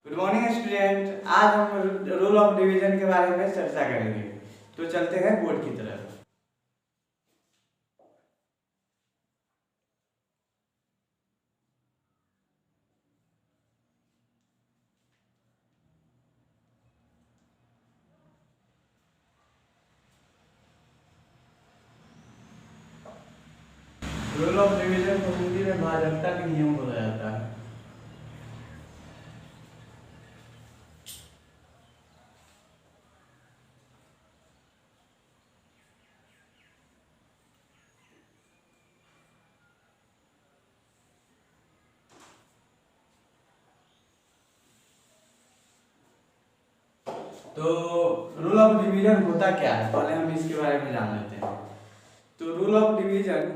Good morning student. आज हम rule of division के बारे में चर्चा करेंगे। तो चलते हैं बोर्ड की तरफ। रूल ऑफ डिवीजन को हिंदी में भाजकता के नियम बोला जाता है। तो रूल ऑफ डिवीजन होता क्या है, पहले हम इसके बारे में जान लेते हैं। तो रूल ऑफ डिवीजन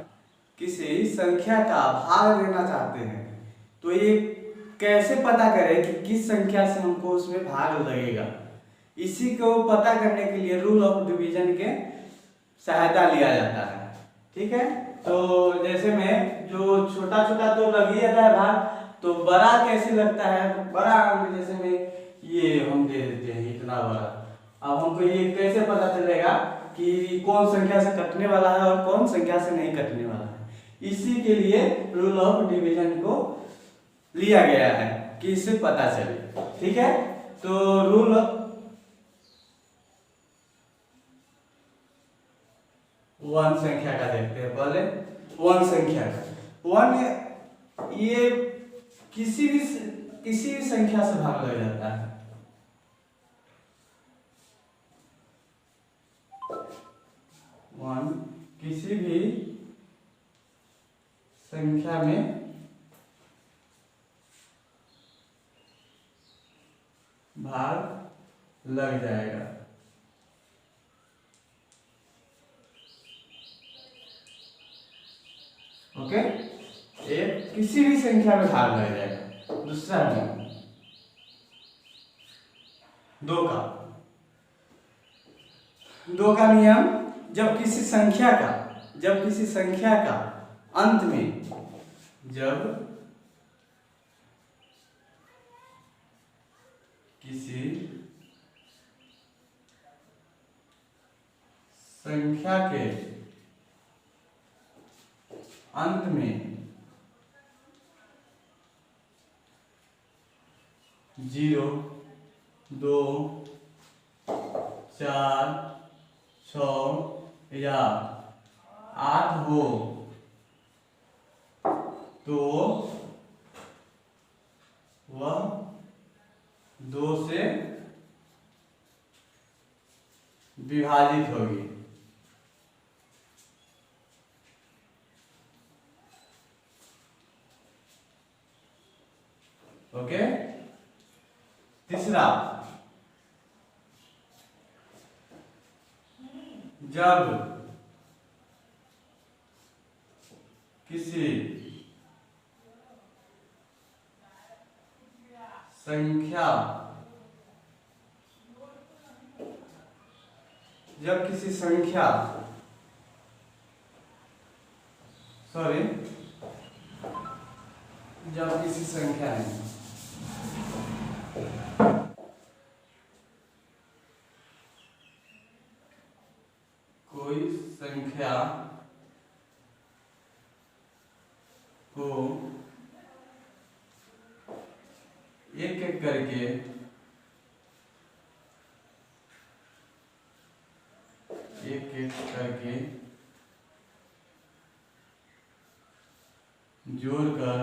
किसी संख्या का भाग लेना चाहते हैं तो ये कैसे पता करें कि किस संख्या से हमको उसमें भाग लगेगा, इसी को पता करने के लिए रूल ऑफ डिवीजन के सहायता लिया जाता है। ठीक है, तो जैसे में जो छोटा छोटा तो लग ही जाता है भाग, तो बड़ा कैसे लगता है, तो बड़ा जैसे में ये हम दे देते हैं इतना बड़ा। अब हमको ये कैसे पता चलेगा कि कौन संख्या से कटने वाला है और कौन संख्या से नहीं कटने वाला है, इसी के लिए रूल ऑफ डिवीजन को लिया गया है कि इससे पता चले। ठीक है, तो रूल वन संख्या का देखते हैं पहले। वन संख्या का वन ये किसी भी संख्या से भाग लग जाता है। वन किसी भी संख्या में भाग लग जाएगा। ओके, एक किसी भी संख्या में भाग लग जाएगा। दूसरा नियम दो का नियम, जब किसी संख्या का अंत में जब किसी संख्या के अंत में 0, 2, 4, 6 या 8 हो तो वह 2 से विभाजित होगी। ओके, तीसरा, जब किसी संख्या नहीं, कोई संख्या को एक एक करके जोड़कर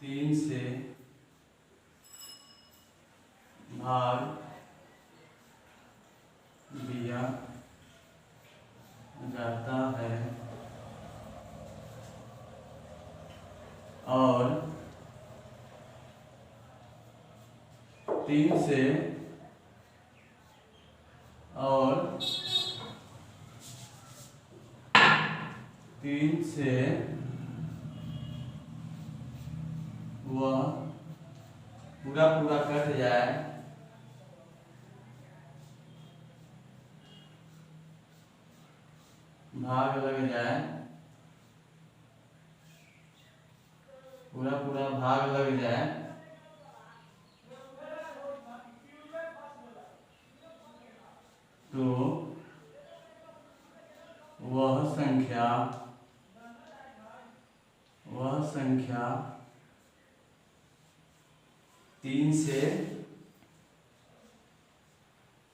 3 से भाग दिया जाता है और 3 से वह पूरा कट जाए भाग लग जाए पूरा पूरा भाग लग जाए तो वह संख्या 3 से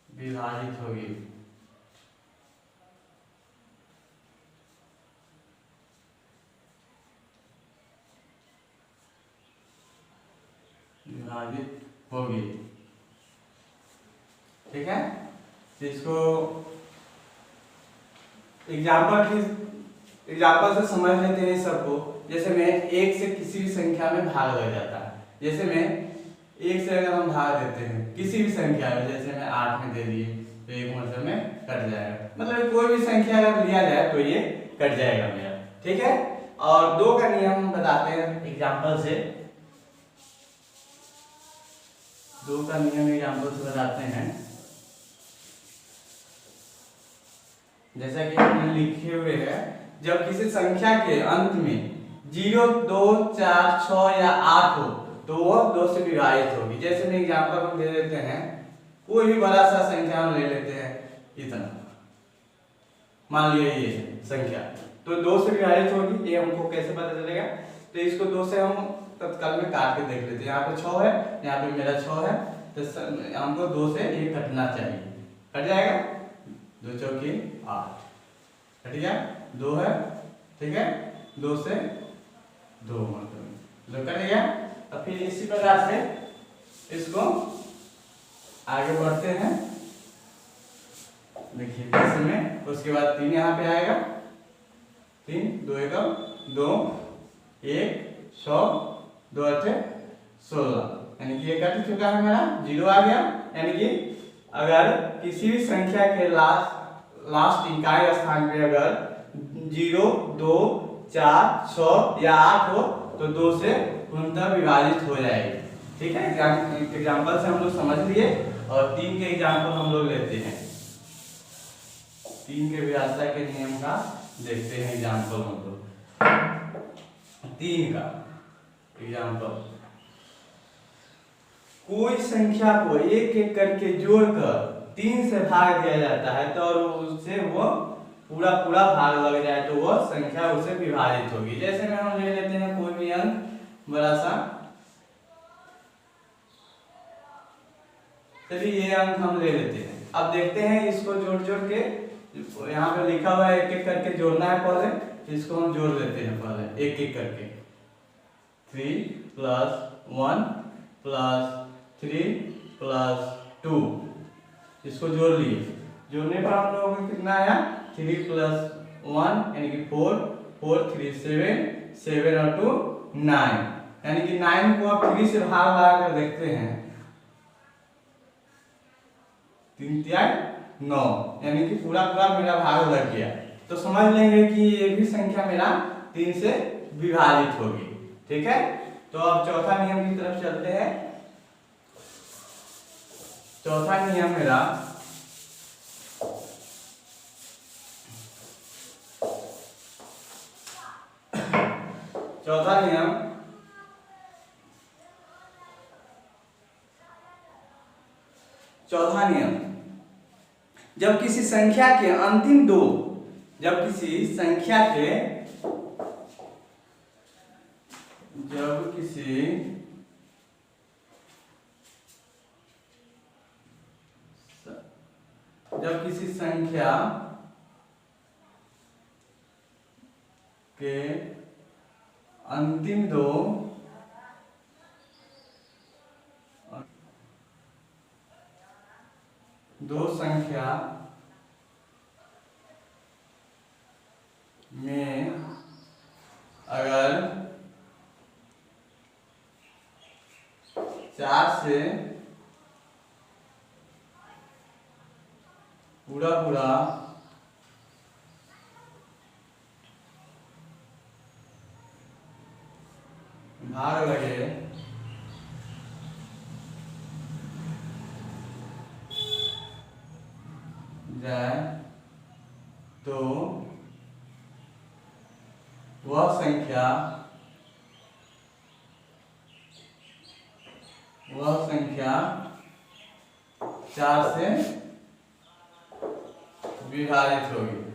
विभाजित होगी। ठीक है, तो इसको एग्जाम्पल से समझ लेते हैं सबको। जैसे में 1 से किसी भी संख्या में भाग लग जाता है। जैसे में 1 से अगर हम भाग देते हैं किसी भी संख्या में, जैसे मैं 8 में दे दिए तो 1 मतलब में कट जाएगा, मतलब कोई भी संख्या अगर लिया जाए तो ये कट जाएगा मेरा। ठीक है, और 2 का नियम बताते हैं एग्जाम्पल से। 2 का नियम एग्जाम्पल से बताते हैं। जैसा कि हमने लिखे हुए हैं, जब किसी संख्या के अंत में 0, 2, 4, 6 या 8 हो तो वो 2 से विभाजित होगी। जैसे में एग्जाम्पल हम दे देते हैं, कोई भी बड़ा सा संख्या हम ले लेते हैं, इतना मान लिया ये संख्या, तो 2 से विभाजित होगी। ये हमको कैसे पता चलेगा? तो इसको 2 से हम तत्काल में काट के देख लेते हैं। यहाँ पे 6 है, यहाँ पे मेरा 6 है, तो हमको 2 से ये कटना चाहिए। कट जाएगा, 2 चौकी 8, कट गया। 2 है, ठीक है, 2 से 2 मतलब 2 कट गया। अब फिर इसी प्रकार से इसको आगे बढ़ते हैं। देखिए जैसे में उसके बाद 3 यहाँ पे आएगा, 3, 2 एकम 2, 1, 100, 2 8 16, यानी कि ये कट चुका है मेरा, 0 आ गया। यानी कि अगर किसी भी संख्या के लास्ट इकाई स्थान पे अगर 0, 2, 4, 6 या 8 हो तो 2 से पूर्णतः विभाजित हो जाएगी। ठीक है, एग्जाम्पल से हम लोग समझ लिए। और 3 के एग्जाम्पल हम लोग लेते हैं। 3 के विभाज्यता के नियम का देखते हैं एग्जाम्पल हम लोग। 3 का एग्जाम्पल, कोई संख्या को एक एक करके जोड़कर 3 से भाग दिया जाता है तो और उससे वो पूरा पूरा भाग लग जाए तो वह संख्या उसे विभाजित होगी। जैसे में हम ले लेते हैं कोई भी अंक बड़ा सा, चलिए ये अंक हम ले लेते हैं। अब देखते हैं इसको जोड़ जोड़ के, यहाँ पे लिखा हुआ है एक एक करके जोड़ना है पहले, तो इसको हम जोड़ लेते हैं पहले एक एक करके। 3 + 1 + 3 + 2, इसको जोड़ लिए। जोड़ने पर हम लोगों को कितना आया? 3 + 1 यानी कि 4, 4 3 7, 7 और 2 9, यानी कि 9 को आप 3 से भाग लगा कर देखते हैं, 3 3 9, यानी कि पूरा पूरा मेरा भाग लग गया। तो समझ लेंगे कि ये भी संख्या मेरा 3 से विभाजित होगी। ठीक है, तो अब चौथा नियम की तरफ चलते हैं। चौथा नियम मेरा चौथा नियम जब किसी संख्या के अंतिम दो जब किसी संख्या के जब किसी संख्या के अंतिम दो संख्या में अगर 4 से पूरा पूरा भाग लगे जाए तो वह संख्या वह संख्या 4 से विभाजित होगी।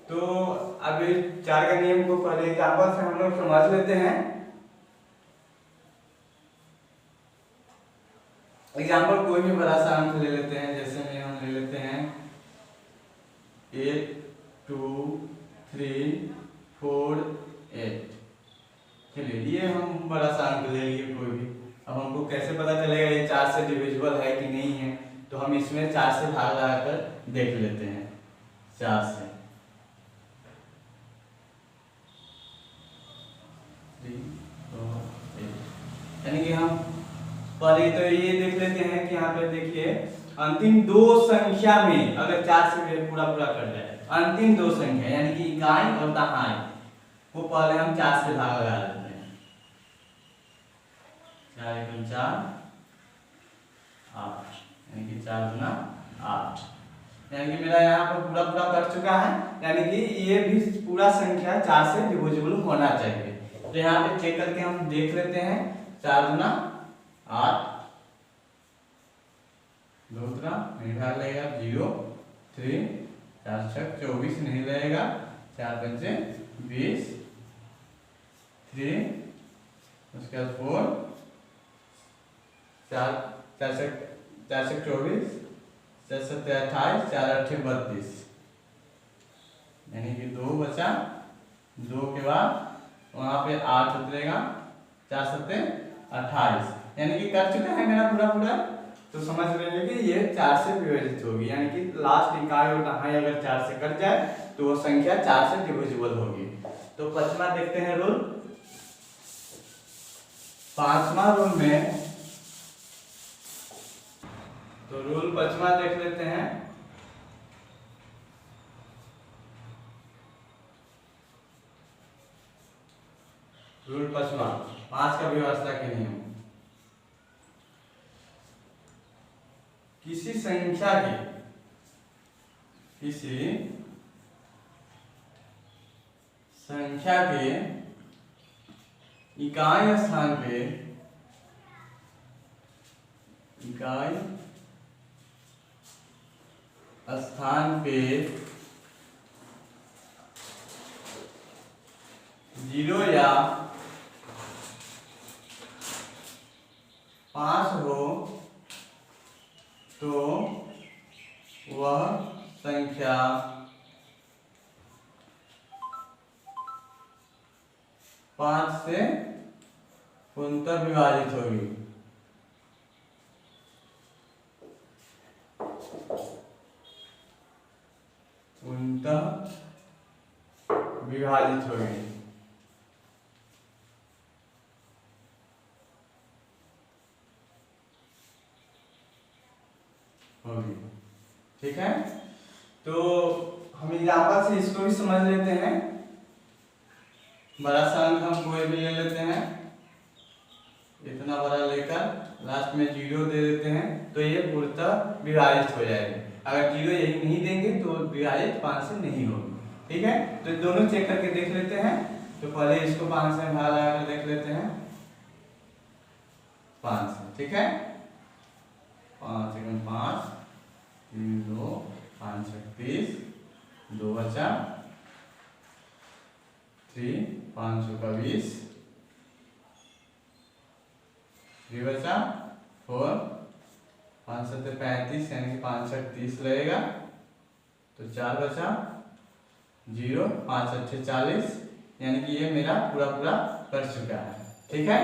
तो अब 4 का नियम को पहले एग्जाम्पल से हम लोग समझ लेते हैं। एग्जाम्पल कोई भी बड़ा सा अंक ले लेते हैं, जैसे में हम ले लेते हैं 8 2 3 4 8। चलिए ये हम बड़ा सा अंक ले लिए कोई भी। अब हमको कैसे पता चलेगा ये 4 से डिविजिबल है कि नहीं है, तो हम इसमें 4 से भाग लगाकर देख लेते हैं। 4 से यानी कि हम पहले तो ये देख लेते हैं कि यहाँ पे देखिए अंतिम दो संख्या में अगर 4 से पूरा कर जाए, अंतिम दो संख्या यानी कि इकाई और दहाई वो पहले हम 4 से भाग लगा लेते हैं। 4 एकम 4 8 यानी कि 4 गुना 8, यानी कि मेरा यहाँ पर पूरा कर चुका है, यानी कि ये भी पूरा संख्या 4 से डिविजिबल होना चाहिए। तो यहाँ पे चेक करके हम देख लेते हैं। 4 गुना 8 दूसरा नहीं भाग लगेगा 0 3 4 6 24 नहीं लगेगा 4 पंचे 20 3 उसके बाद 4 4 4 से 24 4 7 28 4 8 32 यानी कि 2 बचा। 2 के बाद वहां पे 8 उतरेगा 4 7 28 यानी कि कर चुका है मेरा पूरा। तो समझ लेंगे कि ये 4 से विभाजित होगी, यानी कि लास्ट इकाई और दहाई अगर 4 से कट जाए तो वो संख्या 4 से डिविजिबल होगी। तो 5वां देखते हैं रूल। 5वां रूल में तो रूल 5वां देख लेते हैं। रूल 5वां 5 का व्यवस्था के नियम। किसी संख्या के इकाई स्थान पे 0 या 5 हो तो वह संख्या पांच से पूर्णतः विभाजित होगी। होगी। ठीक है, तो हम एग्जाम्पल से इसको भी समझ लेते हैं। बड़ा सा अंक हम कोई भी ले लेते हैं, इतना बड़ा लेकर लास्ट में 0 दे देते हैं तो ये पूर्णतः विभाजित हो जाएगी। अगर 0 यही नहीं देंगे तो विभाजित 5 से नहीं होगी। ठीक है, तो दोनों चेक करके देख लेते हैं। तो पहले इसको 5 से भाग लगाकर देख लेते हैं 5 से। ठीक है, 5 एकम 5 3 2 5 36 2 बचा 3 5 का 20 3 बचा 4 5 7 35 यानी कि 5 6 30 लगेगा तो 4 बचा 0 5 8 40 यानी कि ये मेरा पूरा कर चुका है। ठीक है,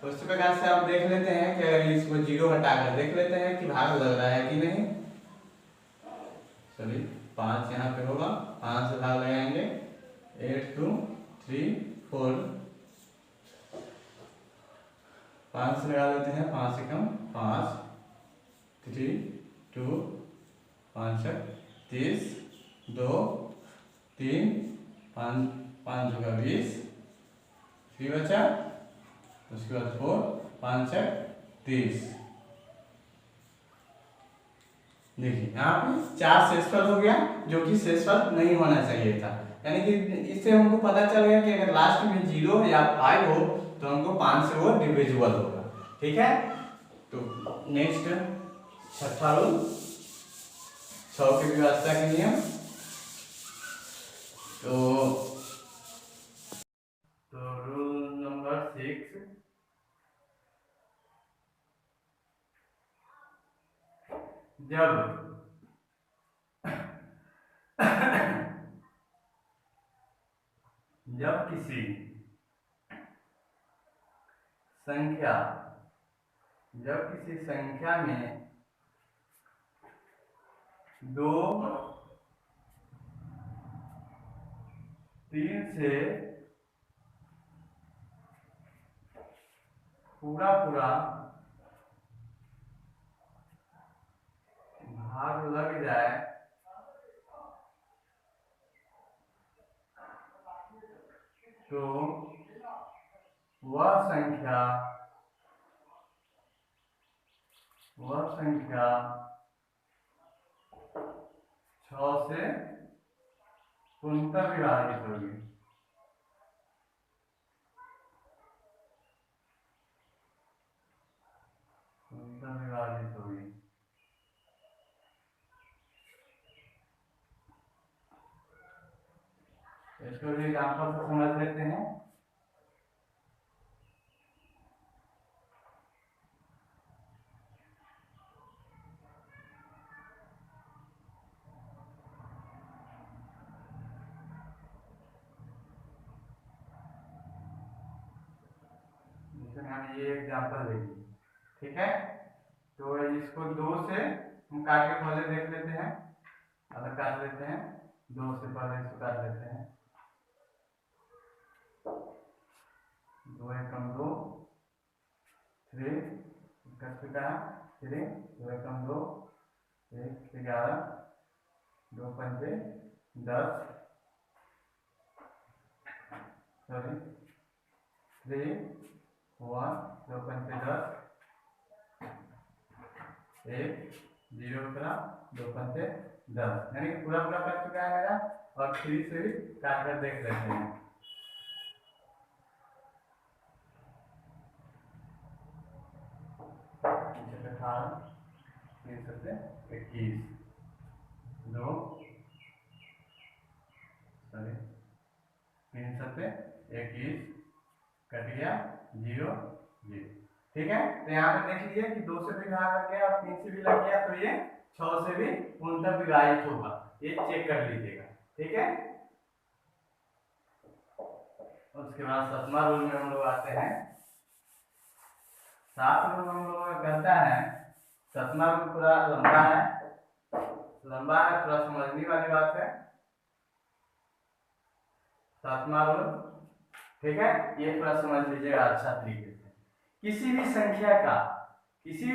तो उस प्रकार से आप देख लेते हैं कि अगर इसको 0 हटाकर देख लेते हैं कि भाग लग रहा है कि नहीं। चलिए 5 यहाँ पे होगा, 5 से भाग लगाएंगे 8 2 3 4 5 से लगा लेते हैं 5 एकम 5 3 2 5 30 2 3 5 5 का 20 3 बचा उसके बाद 4 5 6 30 देखिए यहाँ पे 4 शेषफल हो गया, जो कि शेषफल नहीं होना चाहिए था। यानी कि इससे हमको पता चल गया कि अगर लास्ट में 0 या 5 हो तो हमको 5 से वो डिविजिबल होगा। ठीक है, तो नेक्स्ट छठा रूल, 6 की व्यवस्था के नियम। तो रूल नंबर 6, जब किसी संख्या में 2, 3 से पूरा भाग लग जाए तो वह संख्या 6 से पूर्णतः विभाजित होगी। इसको भी एग्जाम्पल से समझ लेते हैं। हम ये एग्जाम्पल लेंगे, ठीक है। तो इसको 2 से हम काट के पहले देख लेते हैं, अलग काट लेते हैं। 2 से पहले इसको काट लेते हैं। 2 एकम 2, 3 3, 2 एकम 2, 1 11, 2 पंजे 10, सॉरी 3 1, 2 पंजे 10, 1 0 करा, 2 पंजे 10, यानी पूरा कट चुका है मेरा। और 3 से भी काट कर देख लेते हैं। तीन सत्ते 21, 2 सॉरी 3 सत्ते 21, कट गया 0 0। ठीक है, तो यहाँ पे देख लीजिए कि 2 से भी भाग लग गया और 3 से भी लग गया, तो ये 6 से भी पूर्णतः विभाजित होगा। ये चेक कर लीजिएगा, ठीक है। उसके बाद 7वां रूल में हम लोग आते हैं। 7वां रूल हम लोग कहता है, 7वां रूल थोड़ा लंबा है, थोड़ा समझने वाली बात है। 7वां रूल, ठीक है, ये थोड़ा समझ लीजिएगा अच्छा तरीके से। किसी भी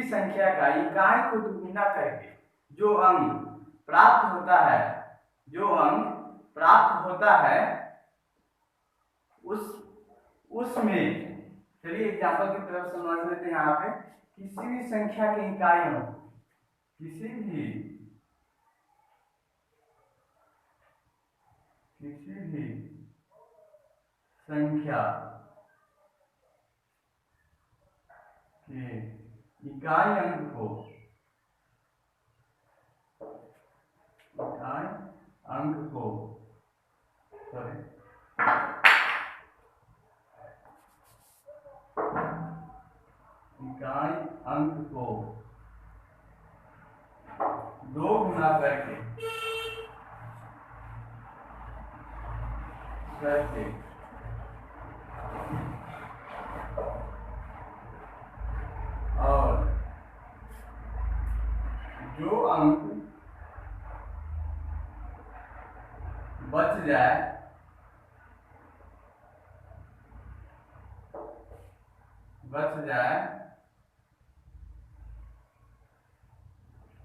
संख्या का इकाई को दुगुना करके जो अंक प्राप्त होता है उसमें, चलिए एग्जाम्पल की तरफ समझ लेते हैं। यहाँ पे किसी भी संख्या की इकाइयों, किसी भी संख्या के इकाई अंक को सॉरी इकाई अंक को 2 गुना करके और जो अंक बच जाए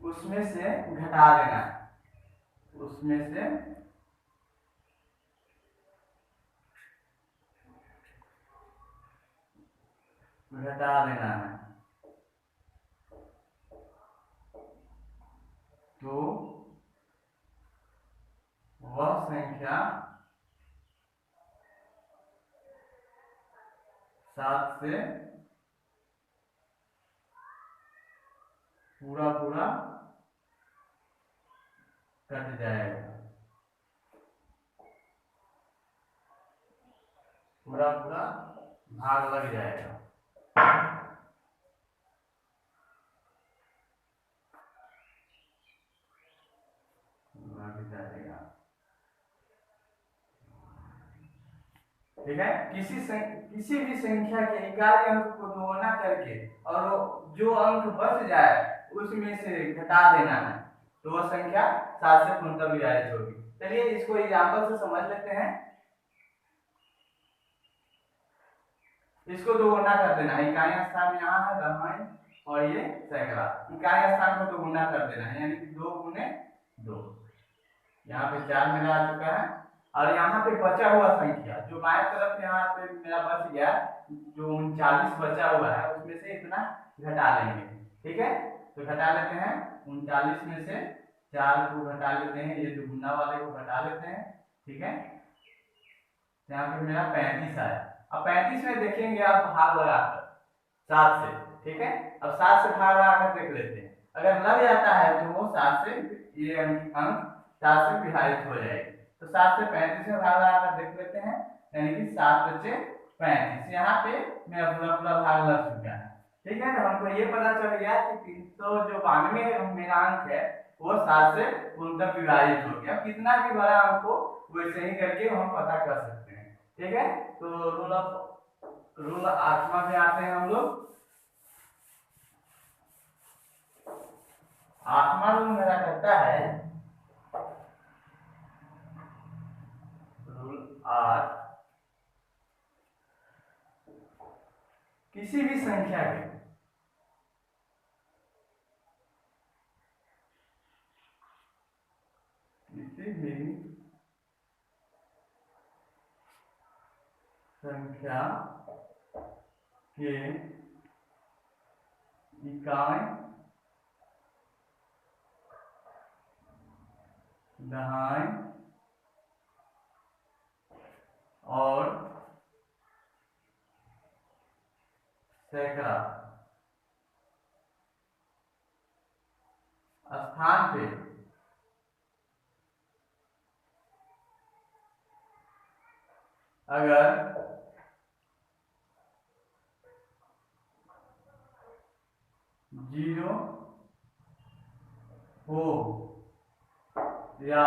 उसमें से घटा लेना है, तो वह संख्या 7 से पूरा पूरा कट जाएगा, पूरा पूरा भाग लग जाएगा। ठीक है, किसी भी संख्या के इकाई अंक को दोगुना करके और जो अंक बच जाए उसमें से घटा देना है, तो वह संख्या 7 से पूर्णतः विभाजित होगी। चलिए इसको एग्जाम्पल से समझ लेते हैं। इसको दोगुना कर देना है, इकाई स्थान यहाँ है दशमलव और ये सैकड़ा, इकाई स्थान को दोगुना कर देना है, यानी कि 2 गुने 2। यहाँ पे 4 मेरा आ चुका है और यहाँ पे बचा हुआ संख्या जो बाएं तरफ यहाँ पे मेरा बच गया, जो 39 बचा हुआ है उसमें से इतना घटा लेंगे। ठीक है, तो घटा लेते हैं 39 में से 4 को घटा लेते हैं, ये दुगुना वाले को घटा लेते हैं। ठीक है, यहाँ पे मेरा 35 आया। अब 35 में देखेंगे आप भाग लगाकर 7 से। ठीक है, अब 7 से भाग लगाकर देख लेते हैं, अगर लग जाता है तो वो 7 से ये अंक 7 से विभाजित हो जाएगी। तो 7 से 35 में भाग लगाकर देख लेते हैं, यानी कि 7 बचे 35, यहाँ पे मेरा पूरा पूरा भाग लग चुका है। ठीक है, तो हमको ये पता चल गया कि 392 मेरा अंक है वो 7 से पूर्णतः विभाजित हो गया। कितना भी बड़ा अंक हो वैसे ही करके हम पता कर सकते हैं। ठीक है, तो रूल 8वां में आते हैं हम लोग। 8वां रूल मेरा कहता है, रूल 8, किसी भी संख्या के किसी भी संख्या के इकाई दहाई और सैकड़ा स्थान पे अगर 0 हो या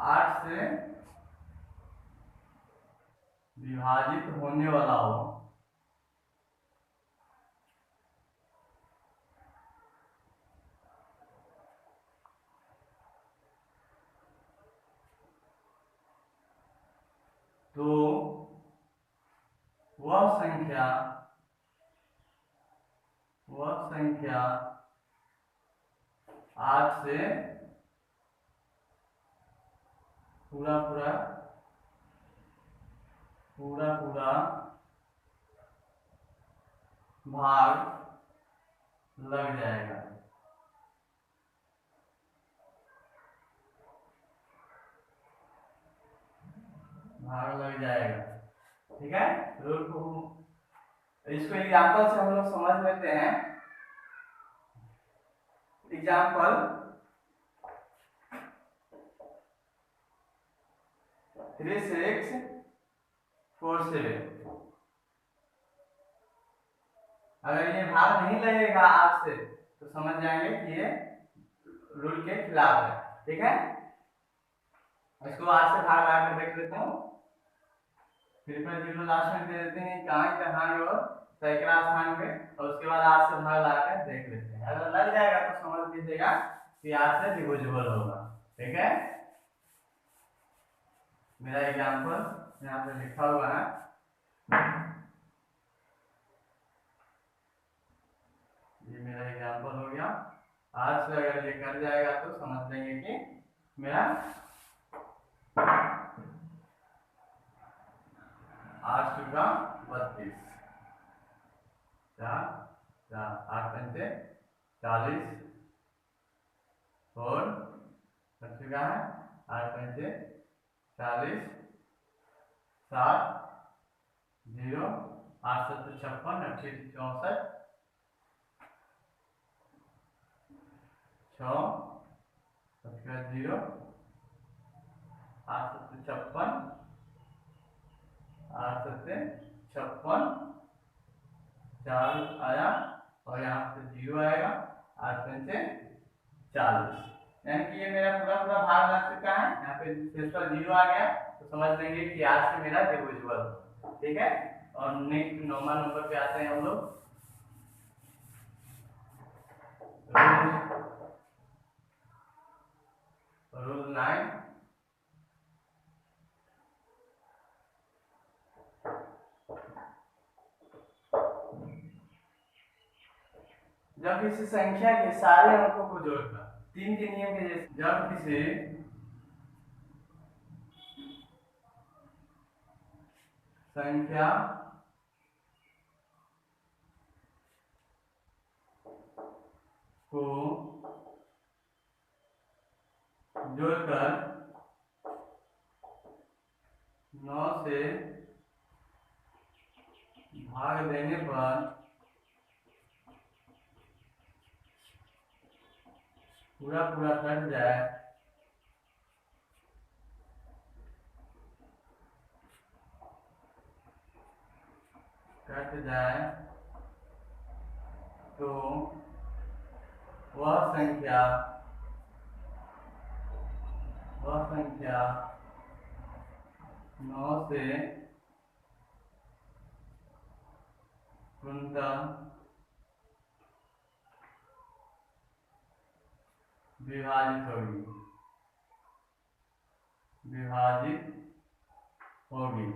8 से विभाजित होने वाला हो, तो वह संख्या 8 से पूरा पूरा भाग लग जाएगा। भाग लग जाएगा। ठीक है, रूल को इसको एग्जाम्पल से हम लोग समझ लेते हैं। एग्जाम्पल 3 6 4 7। अगर ये भाग नहीं लगेगा 8 से तो समझ जाएंगे कि ये रूल के खिलाफ है। ठीक है, इसको 8 से भाग लगा कर देख लेता हूँ। फिर पर 0 लास्ट में दे देते हैं इकाई दहाई और सैकड़ा स्थान पे, और उसके बाद 8 से भाग लगा कर देख लेते हैं। अगर लग जाएगा तो समझ लीजिएगा कि 8 से डिविजिबल होगा। ठीक है, मेरा एग्जाम्पल यहाँ पे लिखा हुआ है। ये मेरा एग्जाम्पल हो गया। 8 से अगर ये कर जाएगा तो समझ लेंगे कि मेरा 8 × 32 4 8 पंचे 40 और बच चुका है 8 पंचे 40 7 0 8 7 56 28 64 6 उसके बाद 0 8 7 56 8 7 56 4 आया और यहाँ पे 0 आएगा 8 पंचे 40 यानी कि ये मेरा पूरा पूरा भाग लग चुका है। यहाँ पे शेष पर 0 आ गया तो समझ लेंगे कि आज से मेरा डिविजिबल, ठीक है। और नेक्स्ट 9वां नंबर पे आते हैं हम लोग। रूल 9। जब किसी संख्या के सारे अंकों को जोड़कर 3 के नियम के जैसे जब किसी संख्या को जोड़कर 9 से भाग देने पर पूरा पूरा कट जाए तो वह संख्या 9 से पूर्णतः विभाजित होगी।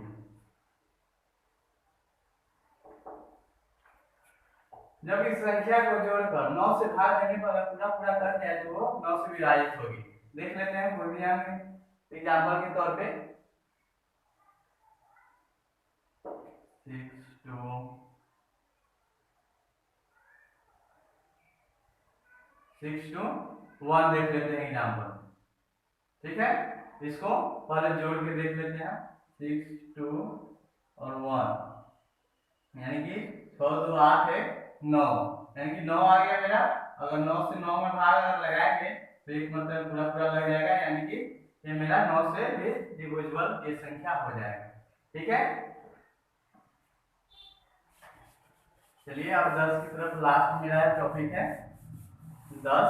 जब इस संख्या को जोड़कर 9 से भाग देने पर पूरा पूरा कट जाए तो वो 9 से विभाजित होगी। देख लेते हैं पूर्णिया में एग्जाम्पल के तौर पे 6 to 1 देख लेते हैं एग्जाम्पल, ठीक है। इसको पहले जोड़ के देख लेते हैं 6 2 और 1 यानी कि 6 2 8 है 9 यानी कि 9 आ गया मेरा। अगर 9 से 9 में भाग अगर लगाएंगे तो एक मतलब पूरा पूरा लग जाएगा यानी कि ये मेरा 9 से भी डिविजिबल ये संख्या हो जाएगा, ठीक है। चलिए अब 10 की तरफ लास्ट मेरा टॉपिक है 10।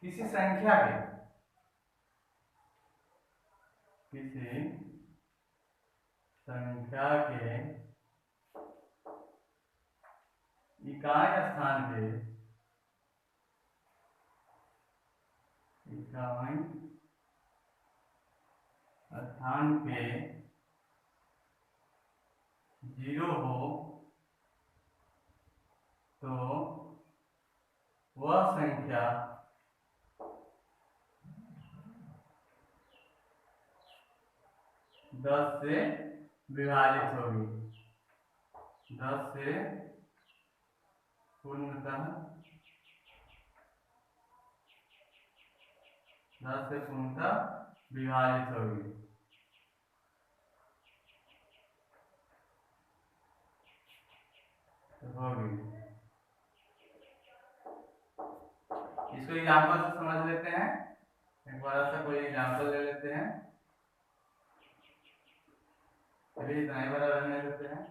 किसी संख्या के इकाई स्थान पे 0 हो तो वह संख्या 10 से विभाजित होगी। 10 से पूर्णतः विभाजित होगी। इसको एग्जाम्पल से समझ लेते हैं। एक बार ऐसा कोई एग्जाम्पल ले लेते हैं, अभी इतना ही बड़ा रहने देते हैं।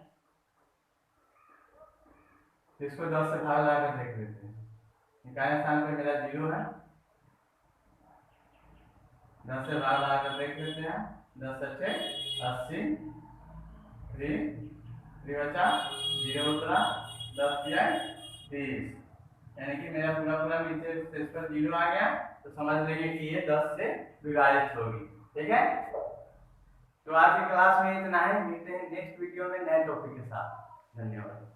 इसको 10 से भाग लाकर देख लेते हैं। इकाई स्थान पे मेरा 0 है, 10 से भाग लाकर देख लेते हैं। 10 अच्छे 80 3 बचा 0 उतरा 10 किया 30 यानी कि मेरा पूरा पूरा नीचे शेष पर 0 आ गया तो समझ लेंगे कि ये 10 से विभाजित होगी, ठीक है। तो आज की क्लास में इतना ही, मिलते हैं नेक्स्ट वीडियो में नए टॉपिक के साथ। धन्यवाद।